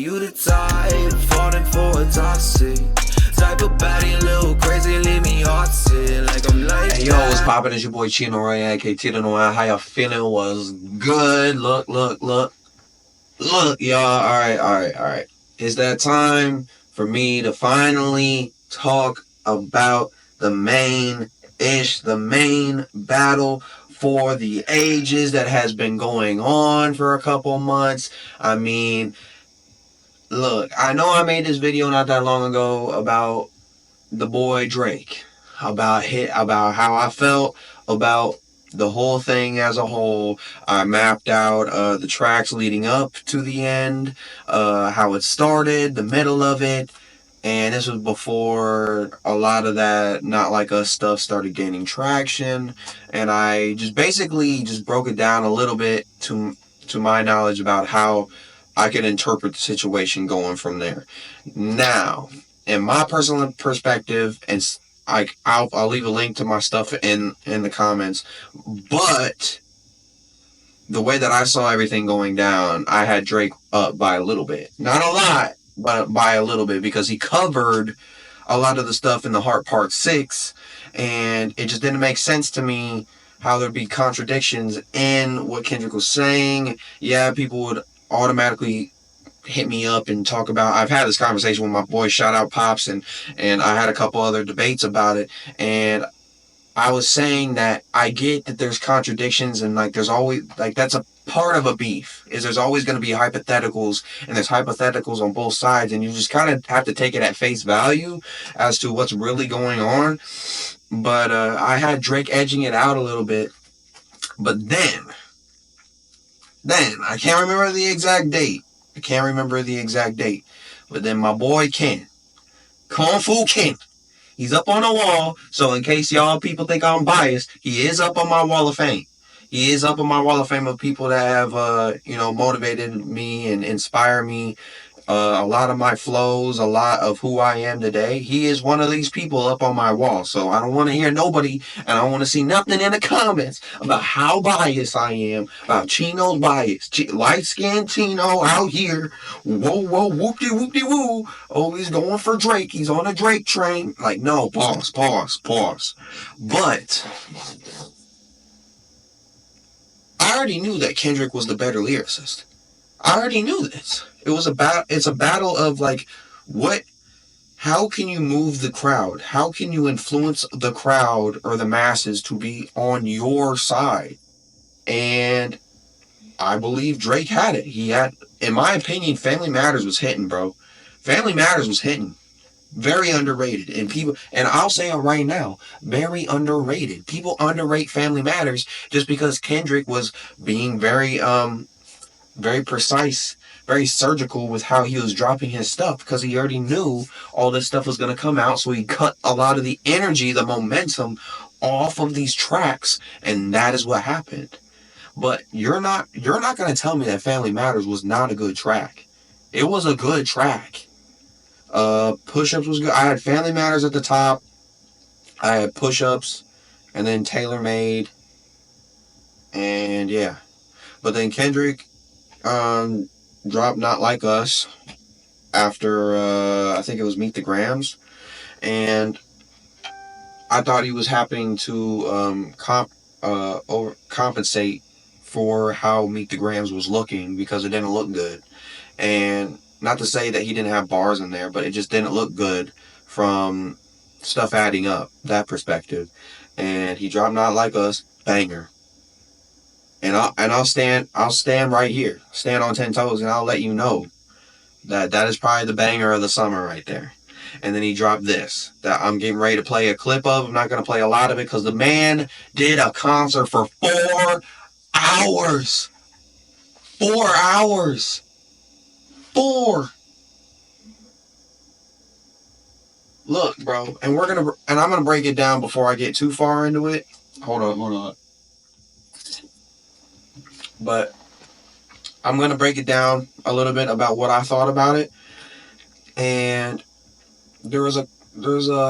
you the type falling for a toxic type of baddie, a little crazy, leave me heartsick like I'm like. Hey yo, what's poppin'? It's your boy Cheno Royal, aka Cheno Royal. How y'all feeling? Was good? Look, y'all. Alright. It's that time for me to finally talk about the main battle for the ages that has been going on for a couple months. I mean, look, I know I made this video not that long ago about the boy Drake, about how I felt about the whole thing as a whole. I mapped out the tracks leading up to the end, how it started, the middle of it, and this was before a lot of that Not Like Us stuff started gaining traction, and I just basically just broke it down a little bit to my knowledge about how I could interpret the situation going from there. Now, in my personal perspective, and I'll leave a link to my stuff in the comments, but the way that I saw everything going down, I had Drake up by a little bit. Not a lot, but by a little bit, because he covered a lot of the stuff in the Heart Part 6, and it just didn't make sense to me how there'd be contradictions in what Kendrick was saying. Yeah, people would automatically hit me up and talk about. I've had this conversation with my boy, shout out Pops, and I had a couple other debates about it, and I was saying that I get that there's contradictions, and like there's always, like, that's a part of a beef, is there's always going to be hypotheticals, and there's hypotheticals on both sides, and you just kind of have to take it at face value as to what's really going on. But I had Drake edging it out a little bit, but then I can't remember the exact date. But then my boy Ken, Kung Fu Ken, he's up on the wall. So in case y'all people think I'm biased, he is up on my wall of fame. He is up on my wall of fame of people that have, motivated me and inspire me. A lot of my flows, a lot of who I am today. He is one of these people up on my wall. So I don't want to hear nobody, and I don't want to see nothing in the comments about how biased I am, about Cheno's bias. Light-skinned Cheno out here. Whoa, whoopty-woo. Oh, he's going for Drake. He's on a Drake train. Like, no, pause. But I already knew that Kendrick was the better lyricist. I already knew this. It's a battle of, like, how can you move the crowd? How can you influence the crowd or the masses to be on your side? And I believe Drake had it. He had, in my opinion, Family Matters was hitting, bro. Family Matters was hitting. Very underrated. And I'll say it right now, very underrated. People underrate Family Matters just because Kendrick was being very precise, very surgical with how he was dropping his stuff, because he already knew all this stuff was going to come out, so he cut a lot of the energy, the momentum off of these tracks, and that is what happened. But you're not going to tell me that Family Matters was not a good track. It was a good track. Push-Ups was good. I had Family Matters at the top. I had Push-Ups, and then Tailor Made, and yeah. But then Kendrick dropped Not Like Us after I think it was Meet the Grams, and I thought he was happening to compensate for how Meet the Grams was looking, because it didn't look good. And not to say that he didn't have bars in there, but it just didn't look good from stuff adding up, that perspective. And he dropped Not Like Us, banger. And I'll stand right here, stand on 10 toes, and I'll let you know that is probably the banger of the summer right there. And then he dropped this that I'm getting ready to play a clip of. I'm not going to play a lot of it because the man did a concert for 4 hours. 4 hours. 4. Look, bro, and I'm gonna break it down before I get too far into it. Hold on. But I'm going to break it down a little bit about what I thought about it. And there's a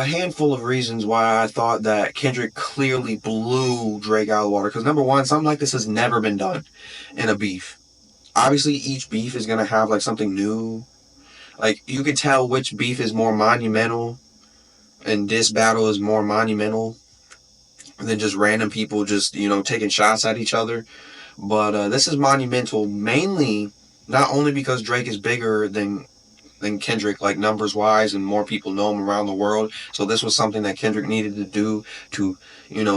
handful of reasons why I thought that Kendrick clearly blew Drake out of the water. Because number one, something like this has never been done in a beef. Obviously, each beef is going to have like something new Like, you could tell which beef is more monumental and this battle is more monumental than just random people just, taking shots at each other. But this is monumental mainly not only because Drake is bigger than Kendrick, like numbers wise, and more people know him around the world. So this was something that Kendrick needed to do to,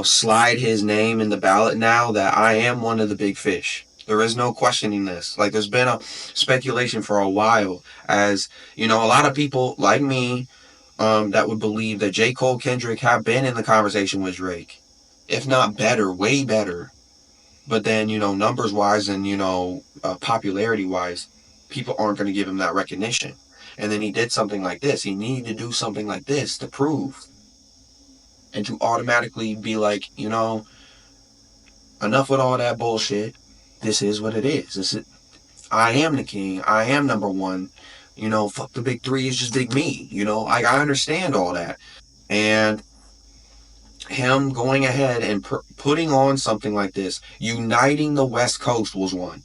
slide his name in the ballot now that I am one of the big fish. There is no questioning this. Like, there's been a speculation for a while, as, a lot of people like me that would believe that J. Cole, Kendrick have been in the conversation with Drake. If not better, way better. But then, numbers wise and, popularity wise, people aren't going to give him that recognition. And then he did something like this. He needed to do something like this to prove. And to automatically be like, enough with all that bullshit. This is what it is. I am the king. I am number one. Fuck the big three. It's just big me. I understand all that. And him going ahead and putting on something like this, uniting the West Coast was one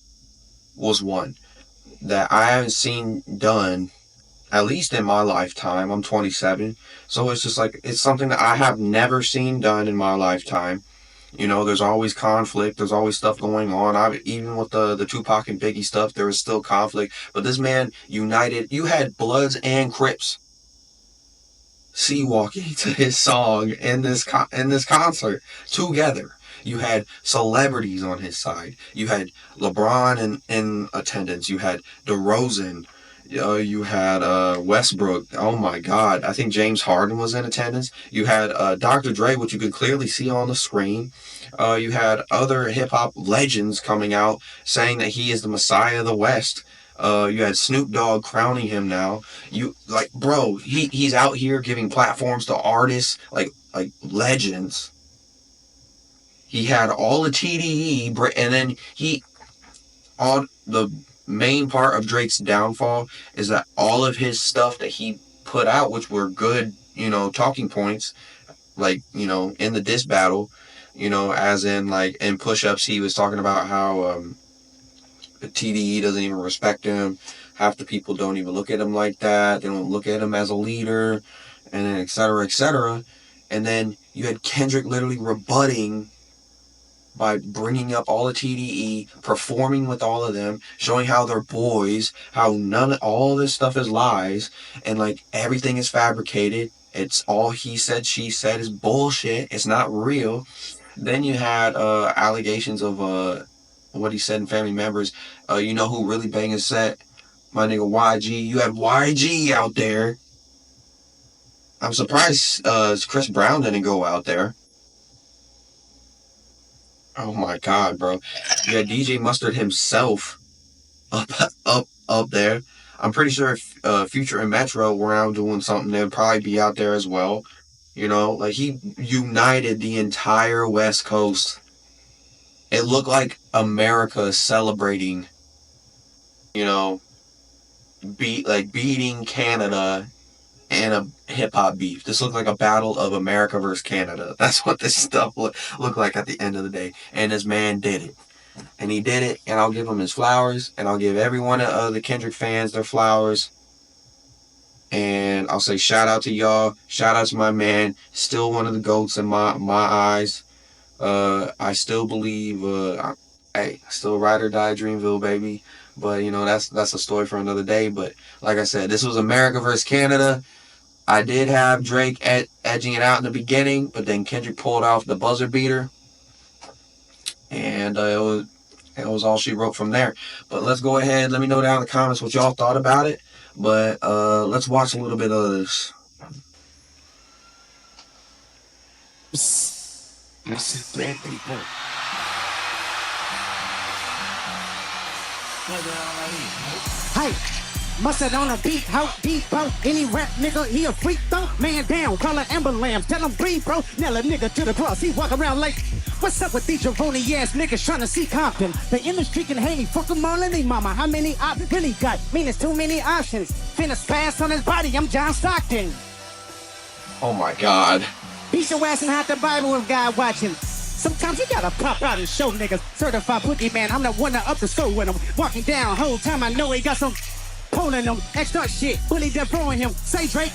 that I haven't seen done, at least in my lifetime. I'm 27, so it's just like, it's something that I have never seen done in my lifetime. There's always conflict, there's always stuff going on. Even with the Tupac and Biggie stuff, there was still conflict, but this man united. You had Bloods and Crips sea walking to his song in this concert together. You had celebrities on his side. You had LeBron in attendance. You had DeRozan. You had Westbrook. Oh my God. I think James Harden was in attendance. You had Dr. Dre, which you could clearly see on the screen. You had other hip hop legends coming out saying that he is the Messiah of the West. You had Snoop Dogg crowning him now. Bro, he's out here giving platforms to artists like legends. He had all the TDE, and then the main part of Drake's downfall is that all of his stuff that he put out, which were good, talking points, in the diss battle, as in, in push-ups, he was talking about how, TDE doesn't even respect him. Half the people don't even look at him like that. They don't look at him as a leader, and then et cetera, et cetera. And then you had Kendrick literally rebutting by bringing up all the TDE, performing with all of them, showing how they're boys, how all this stuff is lies, and everything is fabricated. It's all he said, she said is bullshit. It's not real. Then you had allegations of what he said in Family Members. Who really banged his set? My nigga YG. You had YG out there. I'm surprised Chris Brown didn't go out there. Oh my God, bro. You had DJ Mustard himself up there. I'm pretty sure if Future and Metro were out doing something, they'd probably be out there as well. He united the entire West Coast. It looked like America celebrating, beating Canada in a hip-hop beef. This looked like a battle of America versus Canada. That's what this stuff looked like at the end of the day. And this man did it. And he did it, and I'll give him his flowers, and I'll give every one of the Kendrick fans their flowers. And I'll say shout out to y'all. Shout out to my man. Still one of the GOATs in my eyes. I still believe, still ride or die Dreamville, baby. But, that's a story for another day. But, like I said, this was America versus Canada. I did have Drake edging it out in the beginning, but then Kendrick pulled off the buzzer beater. And it was all she wrote from there. But let's go ahead. Let me know down in the comments what y'all thought about it. But let's watch a little bit of this. Listen, bad people. Hey, mustard on a beat, how deep, bro. Any rap nigga, he a freak though. Man down, call an ambulance, tell him breathe, bro. Nail a nigga to the cross, he walk around like, what's up with these jabroni ass niggas trying to see Compton? The industry can hate me, fuck them all in they mama. How many options really got? Mean it's too many options. Finna spaz on his body, I'm John Stockton. Oh my God. Beat your ass and hide the Bible if God watching. Sometimes you gotta pop out and show niggas. Certified boogie man, I'm the one that up the store when I'm walking down. Whole time I know he got some pulling him. Extra shit, bully that throwing him. Say Drake,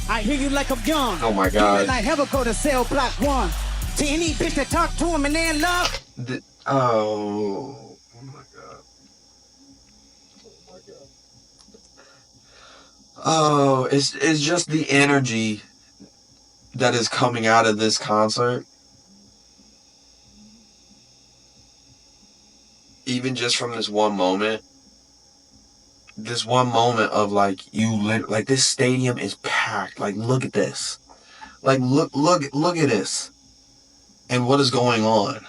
I hear you like I'm young. Oh my God. I ever go to cell block 1. To any bitch that talk to him and they in love. Oh my God. Oh, it's just the energy that is coming out of this concert. Even just from this one moment. This one moment of like like this stadium is packed. Like look at this. Like look at this. And what is going on?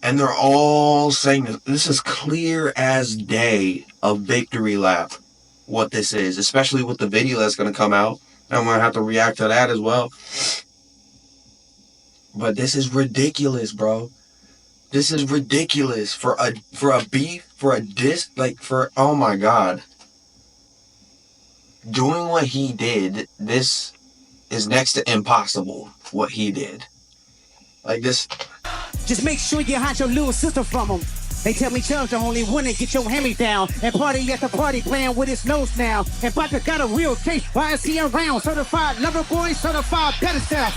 And they're all saying this. This is clear as day a victory lap. What this is, especially with the video that's going to come out. I'm going to have to react to that as well. But this is ridiculous, bro. This is ridiculous for a beef, for a diss, like for, oh my God. Doing what he did, this is next to impossible, what he did. Like this. Just make sure you hide your little sister from him. They tell me Chubb's the only one that get your hand down and party at the party playing with his nose now. And Baka got a real case. Why is he around? Certified lover boy, certified pedestal.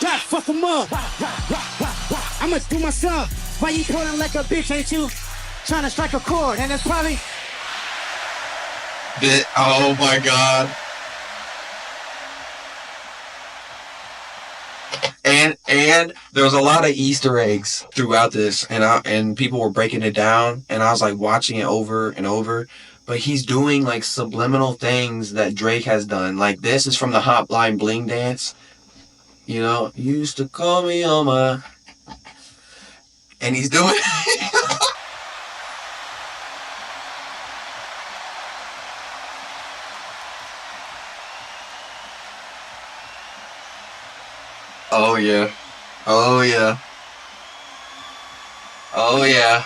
God, fuck him up. I'ma do myself. Why you calling like a bitch, ain't you? Trying to strike a chord, and that's probably. Oh my God. And there was a lot of Easter eggs throughout this, and people were breaking it down, and I was like watching it over and over. But he's doing like subliminal things that Drake has done. Like this is from the Hotline Bling dance. You know, you used to call me on my, and he's doing. Oh yeah. Oh yeah. Oh yeah.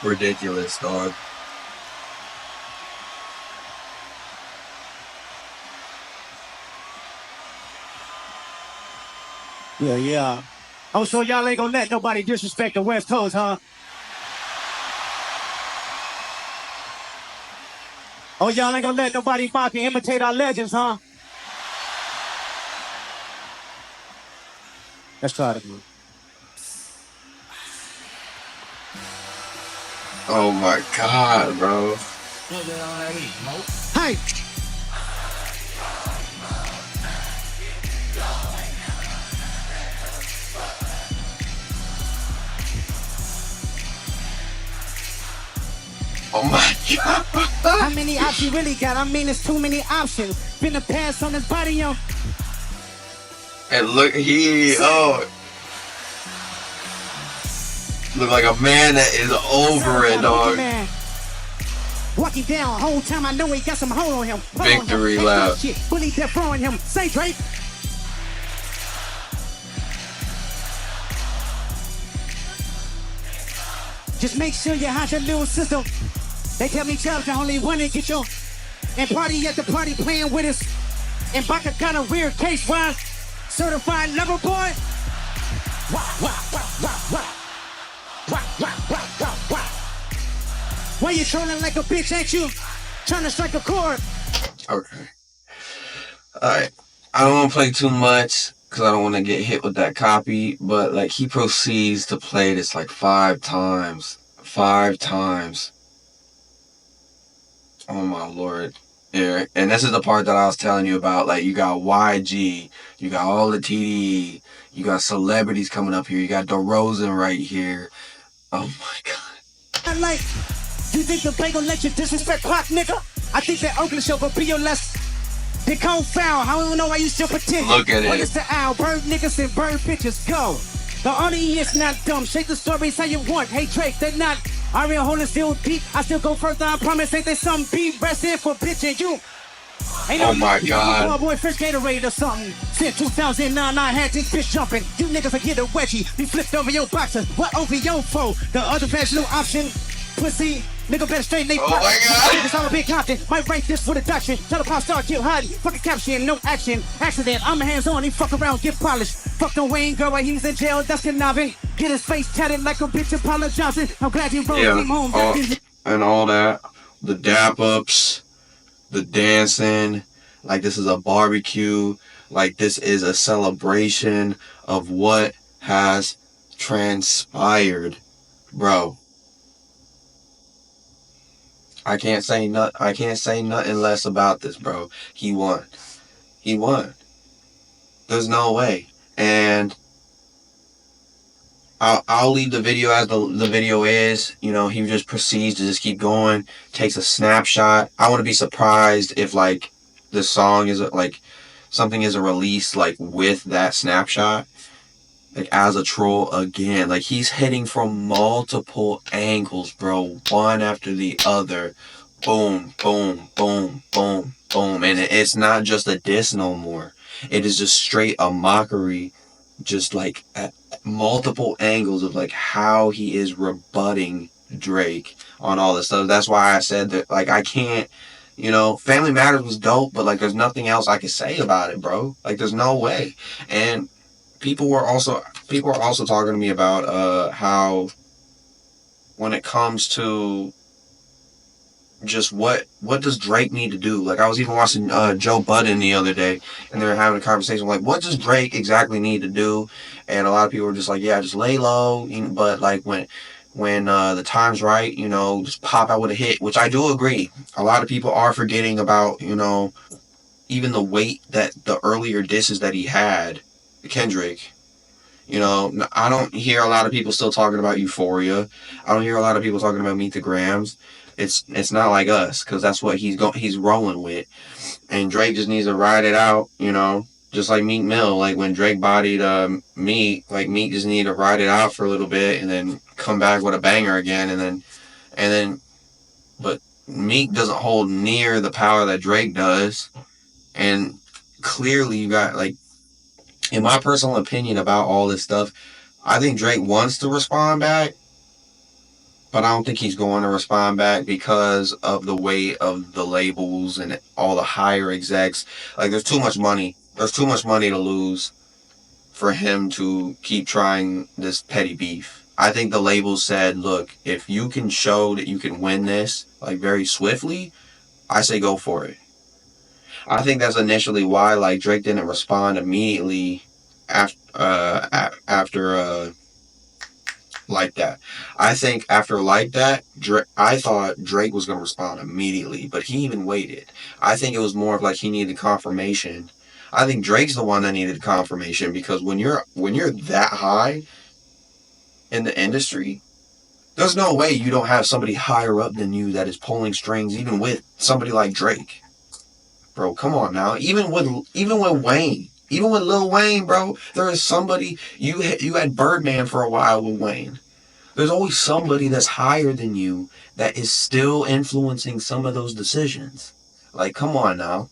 Ridiculous, dog. Yeah. Oh, so y'all ain't gonna let nobody disrespect the West Coast, huh? Oh, y'all ain't gonna let nobody mock and imitate our legends, huh? Let's try it again. Oh my God, bro. Hey! Oh my God. How many options you really got? I mean, it's too many options. Finna pass on his body, yo. And look, look like a man that is over it, dog. Man. Walking down, whole time I know he got some hold on him. Victory lap. Bully that throwing him. Say Drake. Just make sure you hide your little sister. They tell me Chubb's the only one that get your and party at the party playing with us. And Baka got a weird case, why? Certified lover boy. Why you trolling like a bitch, ain't you? Trying to strike a chord. Okay. Alright. I don't want to play too much because I don't want to get hit with that copy. But like he proceeds to play this like 5 times. 5 times. Oh my Lord. Yeah. And this is the part that I was telling you about. Like you got YG. You got all the TDE. You got celebrities coming up here. You got DeRozan right here. Oh my God. Like, you think the bank gon' let you disrespect Pac, nigga? I think that Oakland show will be your less. They cold foul, I don't know why you still pretend. Look at it. What is the owl? Bird niggas and bird bitches, go. The audience not dumb, shake the stories how you want. Hey Drake, they not. I real holding still deep. I still go further, I promise. Ain't there some beat? Rest in for bitch and you. Ain't oh my God. Boy, Fresh Gatorade or something. Since 2009, I had this bitch jumping. You niggas will get a wedgie. We flipped over your boxer. What over your foe? The other best no option. Pussy, Nigga better straight late. Oh my God. It's all a big content. Might write this with a doctrine. Tell the pop star kill hiding. Fucking caption, no action. Accident. I'm hands on. He fuck around, get polished. Fuck the Wayne girl while he's in jail. That's conniving. Get his face tatted like a bitch of Paula Johnson. I'm glad you rolled him home. And all that. The dap ups, the dancing. Like this is a barbecue. Like this is a celebration of what has transpired, bro. I can't say nothing less about this, bro. He won. There's no way. And I'll leave the video as the video is. You know, he just proceeds to just keep going, takes a snapshot. I wouldn't be surprised if like the song is like something is released like with that snapshot, like as a troll again. Like he's hitting from multiple angles, bro, one after the other. Boom, boom, boom, boom, boom. And it's not just a diss no more. It is just straight a mockery, just like at multiple angles of like how he is rebutting Drake on all this stuff. That's why I said that, like, I can't, you know, Family Matters was dope, but like there's nothing else I could say about it, bro. Like there's no way. And people are also talking to me about how when it comes to just what does Drake need to do. Like I was even watching Joe Budden the other day, and they were having a conversation like, what does Drake exactly need to do? And a lot of people were just like, yeah, just lay low, but like when the time's right, you know, just pop out with a hit, which I do agree. A lot of people are forgetting about, you know, even the weight that the earlier disses that he had, Kendrick. You know, I don't hear a lot of people still talking about Euphoria. I don't hear a lot of people talking about Meet the Grams. It's not like us, because that's what he's rolling with. And Drake just needs to ride it out, you know, just like Meek Mill. Like when Drake bodied Meek, like Meek just needed to ride it out for a little bit and then come back with a banger again, and then but Meek doesn't hold near the power that Drake does. And clearly you got, like, in my personal opinion about all this stuff, I think Drake wants to respond back, but I don't think he's going to respond back because of the weight of the labels and all the higher execs. Like, there's too much money. There's too much money to lose for him to keep trying this petty beef. I think the labels said, look, if you can show that you can win this, like, very swiftly, I say go for it. I think that's initially why, like, Drake didn't respond immediately after Like That. I think after Like That, I thought Drake was going to respond immediately, but he even waited. I think it was more of like he needed confirmation. I think Drake's the one that needed confirmation, because when you're that high in the industry, there's no way you don't have somebody higher up than you that is pulling strings, even with somebody like Drake. Bro, come on now. Even with Wayne. Even with Lil Wayne, bro, there is somebody. You had Birdman for a while with Wayne. There's always somebody that's higher than you that is still influencing some of those decisions. Like, come on now.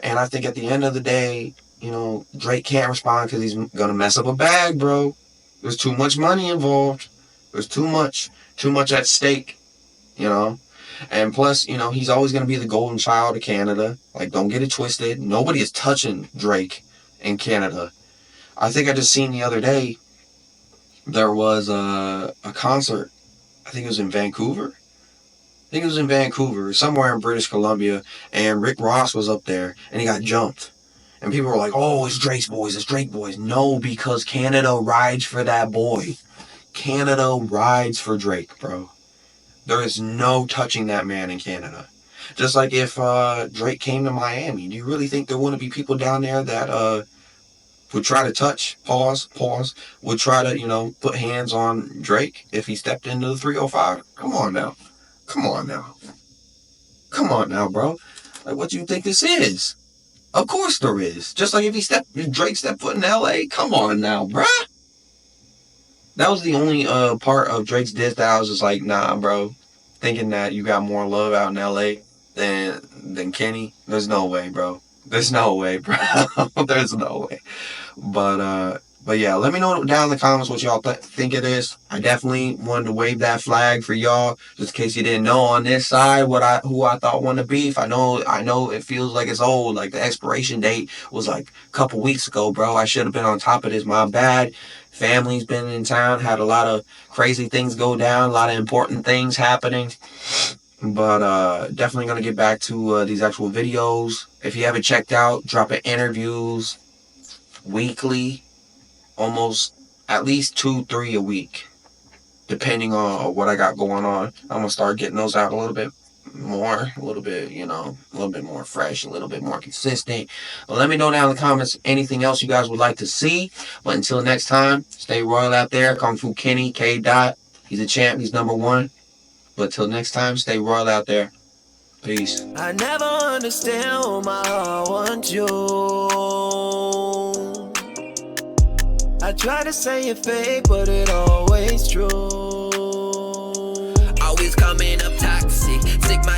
And I think at the end of the day, you know, Drake can't respond because he's gonna mess up a bag, bro. There's too much money involved. There's too much at stake, you know. And plus, you know, he's always gonna be the golden child of Canada. Like, don't get it twisted. Nobody is touching Drake in Canada. I think I just seen the other day, there was a concert. I think it was in Vancouver. Somewhere in British Columbia, and Rick Ross was up there, and he got jumped. And people were like, oh, it's Drake boys. No, because Canada rides for that boy. Canada rides for Drake, bro. There is no touching that man in Canada. Just like if Drake came to Miami, do you really think there wouldn't be people down there that would try to touch, would try to, you know, put hands on Drake if he stepped into the 305? Come on now, bro. Like, what do you think this is? Of course there is. Just like if Drake stepped foot in LA, come on now, bruh. That was the only part of Drake's diss that I was just like, nah, bro. Thinking that you got more love out in LA than Kenny. There's no way, bro. There's no way. But But yeah, let me know down in the comments what y'all think it is. I definitely wanted to wave that flag for y'all, just in case you didn't know on this side who I thought won the beef. I know it feels like it's old. Like the expiration date was like a couple weeks ago, bro. I should have been on top of this. My bad. Family's been in town, had a lot of crazy things go down, a lot of important things happening. But definitely gonna get back to these actual videos. If you haven't checked out, dropping interviews weekly, almost at least 2-3 a week, depending on what I got going on. I'm gonna start getting those out a little bit more, a little bit, a little bit more fresh, a little bit more consistent. But let me know down in the comments anything else you guys would like to see. But until next time, stay royal out there. Kung Fu Kenny, K. Dot. He's a champ. He's #1. But till next time, stay royal out there. Peace. I never understand why my heart wants you. I try to say it fake, but it always true. Always coming up toxic, sick my